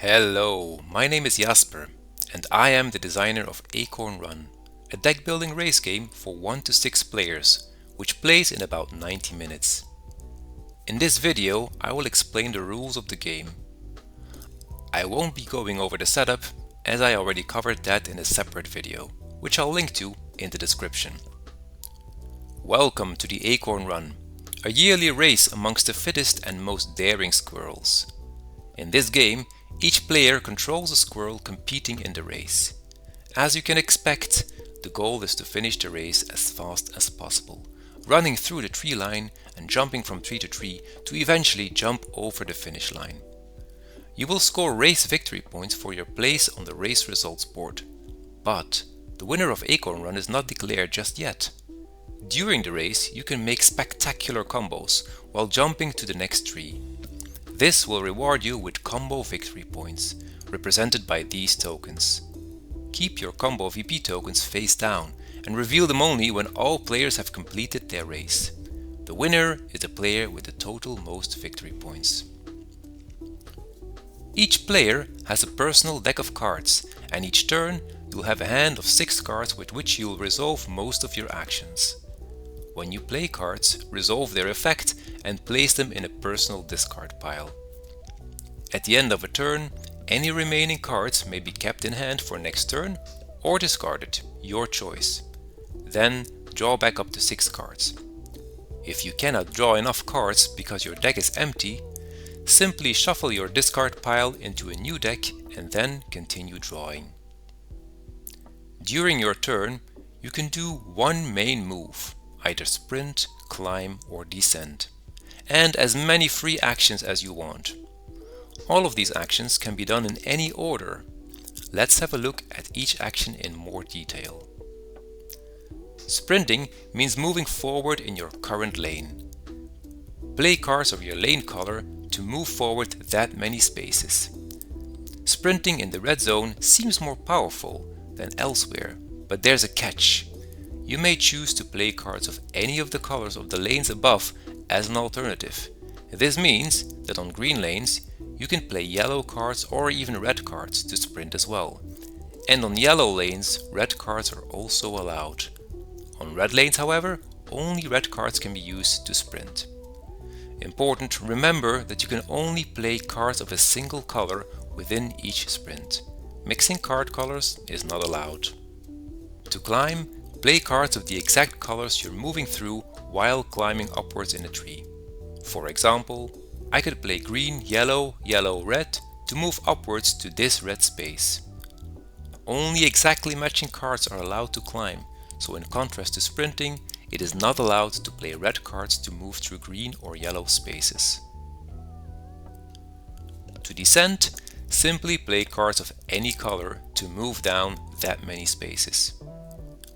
Hello, my name is Jasper, and I am the designer of Acorn Run, a deck building race game for 1 to 6 players, which plays in about 90 minutes. In this video, I will explain the rules of the game. I won't be going over the setup, as I already covered that in a separate video, which I'll link to in the description. Welcome to the Acorn Run, a yearly race amongst the fittest and most daring squirrels. In this game, each player controls a squirrel competing in the race. As you can expect, the goal is to finish the race as fast as possible, running through the tree line and jumping from tree to tree to eventually jump over the finish line. You will score race victory points for your place on the race results board, but the winner of Acorn Run is not declared just yet. During the race, you can make spectacular combos while jumping to the next tree. This will reward you with combo victory points, represented by these tokens. Keep your combo VP tokens face down and reveal them only when all players have completed their race. The winner is the player with the total most victory points. Each player has a personal deck of cards, and each turn you'll have a hand of 6 cards with which you'll resolve most of your actions. When you play cards, resolve their effect and place them in a personal discard pile. At the end of a turn, any remaining cards may be kept in hand for next turn or discarded, your choice. Then draw back up to 6 cards. If you cannot draw enough cards because your deck is empty, simply shuffle your discard pile into a new deck and then continue drawing. During your turn, you can do one main move, either sprint, climb or descend, and as many free actions as you want. All of these actions can be done in any order. Let's have a look at each action in more detail. Sprinting means moving forward in your current lane. Play cards of your lane color to move forward that many spaces. Sprinting in the red zone seems more powerful than elsewhere, but there's a catch. You may choose to play cards of any of the colors of the lanes above as an alternative. This means that on green lanes, you can play yellow cards or even red cards to sprint as well. And on yellow lanes, red cards are also allowed. On red lanes, however, only red cards can be used to sprint. Important, remember that you can only play cards of a single color within each sprint. Mixing card colors is not allowed. To climb, play cards of the exact colors you're moving through while climbing upwards in a tree. For example, I could play green, yellow, yellow, red to move upwards to this red space. Only exactly matching cards are allowed to climb, so in contrast to sprinting, it is not allowed to play red cards to move through green or yellow spaces. To descend, simply play cards of any color to move down that many spaces.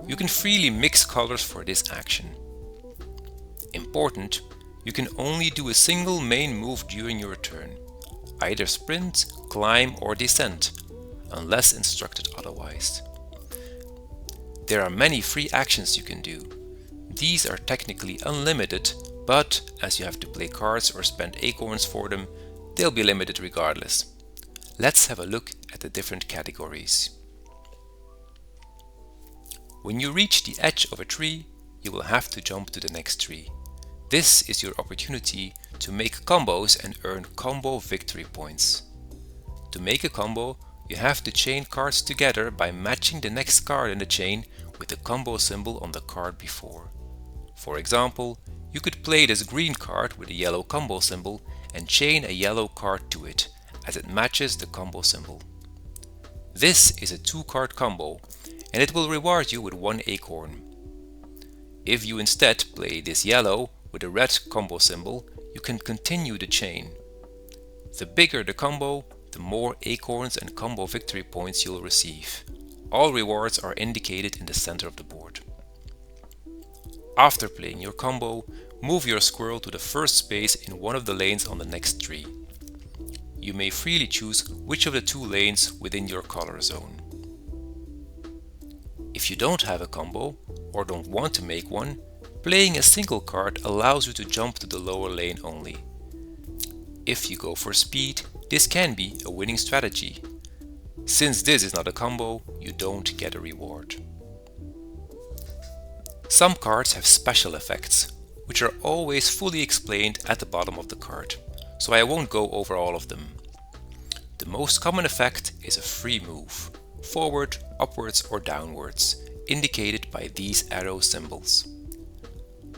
You can freely mix colors for this action. Important, you can only do a single main move during your turn, either sprint, climb or descend, unless instructed otherwise. There are many free actions you can do. These are technically unlimited, but as you have to play cards or spend acorns for them, they'll be limited regardless. Let's have a look at the different categories. When you reach the edge of a tree, you will have to jump to the next tree. This is your opportunity to make combos and earn combo victory points. To make a combo, you have to chain cards together by matching the next card in the chain with the combo symbol on the card before. For example, you could play this green card with a yellow combo symbol and chain a yellow card to it, as it matches the combo symbol. This is a 2-card combo, and it will reward you with 1 acorn. If you instead play this yellow with a red combo symbol, you can continue the chain. The bigger the combo, the more acorns and combo victory points you'll receive. All rewards are indicated in the center of the board. After playing your combo, move your squirrel to the first space in one of the lanes on the next tree. You may freely choose which of the 2 lanes within your color zone. If you don't have a combo or don't want to make one, playing a single card allows you to jump to the lower lane only. If you go for speed, this can be a winning strategy. Since this is not a combo, you don't get a reward. Some cards have special effects, which are always fully explained at the bottom of the card, so I won't go over all of them. The most common effect is a free move, forward, upwards or downwards, indicated by these arrow symbols.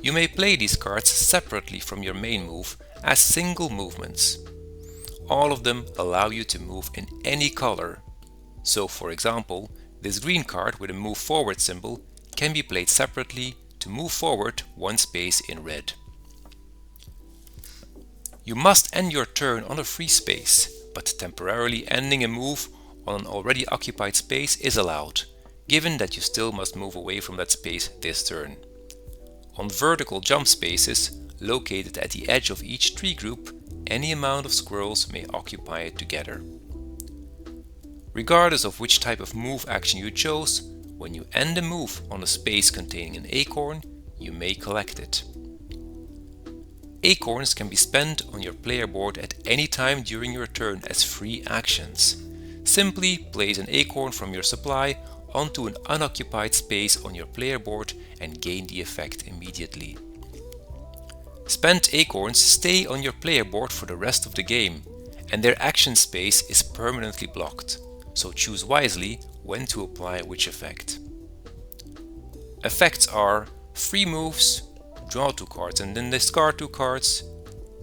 You may play these cards separately from your main move as single movements. All of them allow you to move in any color. So for example, this green card with a move forward symbol can be played separately to move forward one space in red. You must end your turn on a free space, but temporarily ending a move on an already occupied space is allowed, given that you still must move away from that space this turn. On vertical jump spaces, located at the edge of each tree group, any amount of squirrels may occupy it together. Regardless of which type of move action you chose, when you end a move on a space containing an acorn, you may collect it. Acorns can be spent on your player board at any time during your turn as free actions. Simply place an acorn from your supply onto an unoccupied space on your player board and gain the effect immediately. Spent acorns stay on your player board for the rest of the game, and their action space is permanently blocked, so choose wisely when to apply which effect. Effects are free moves, draw 2 cards and then discard 2 cards,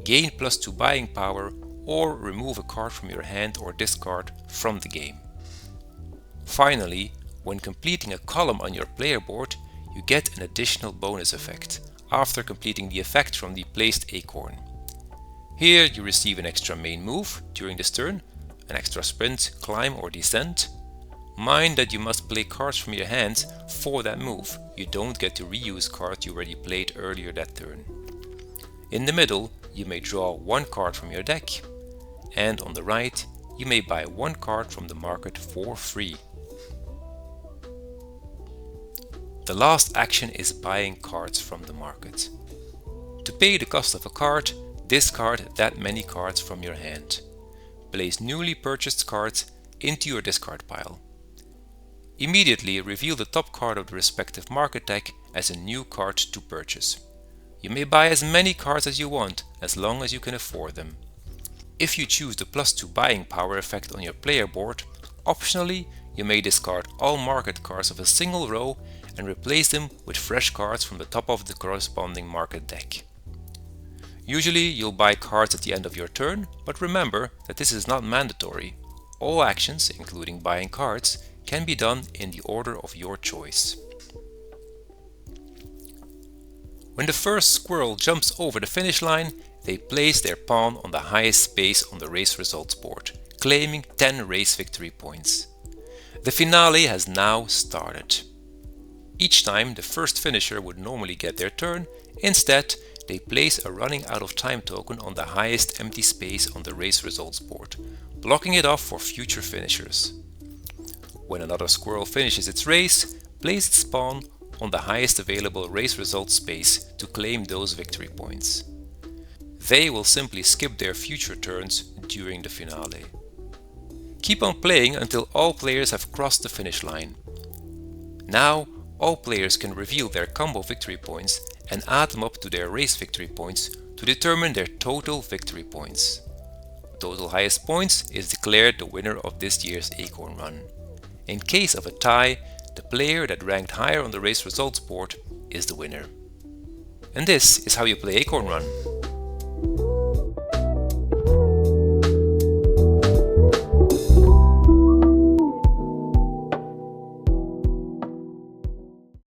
gain +2 buying power, or remove a card from your hand or discard from the game. Finally, when completing a column on your player board, you get an additional bonus effect after completing the effect from the placed acorn. Here you receive an extra main move during this turn, an extra sprint, climb or descent. Mind that you must play cards from your hand for that move. You don't get to reuse cards you already played earlier that turn. In the middle, you may draw 1 card from your deck, and on the right, you may buy 1 card from the market for free. The last action is buying cards from the market. To pay the cost of a card, discard that many cards from your hand. Place newly purchased cards into your discard pile. Immediately reveal the top card of the respective market deck as a new card to purchase. You may buy as many cards as you want, as long as you can afford them. If you choose the +2 buying power effect on your player board, optionally you may discard all market cards of a single row and replace them with fresh cards from the top of the corresponding market deck. Usually you'll buy cards at the end of your turn, but remember that this is not mandatory. All actions, including buying cards, can be done in the order of your choice. When the first squirrel jumps over the finish line, they place their pawn on the highest space on the race results board, claiming 10 race victory points. The finale has now started. Each time the first finisher would normally get their turn, instead they place a running out of time token on the highest empty space on the race results board, blocking it off for future finishers. When another squirrel finishes its race, place its pawn on the highest available race results space to claim those victory points. They will simply skip their future turns during the finale. Keep on playing until all players have crossed the finish line. Now, all players can reveal their combo victory points and add them up to their race victory points to determine their total victory points. Total highest points is declared the winner of this year's Acorn Run. In case of a tie, the player that ranked higher on the race results board is the winner. And this is how you play Acorn Run.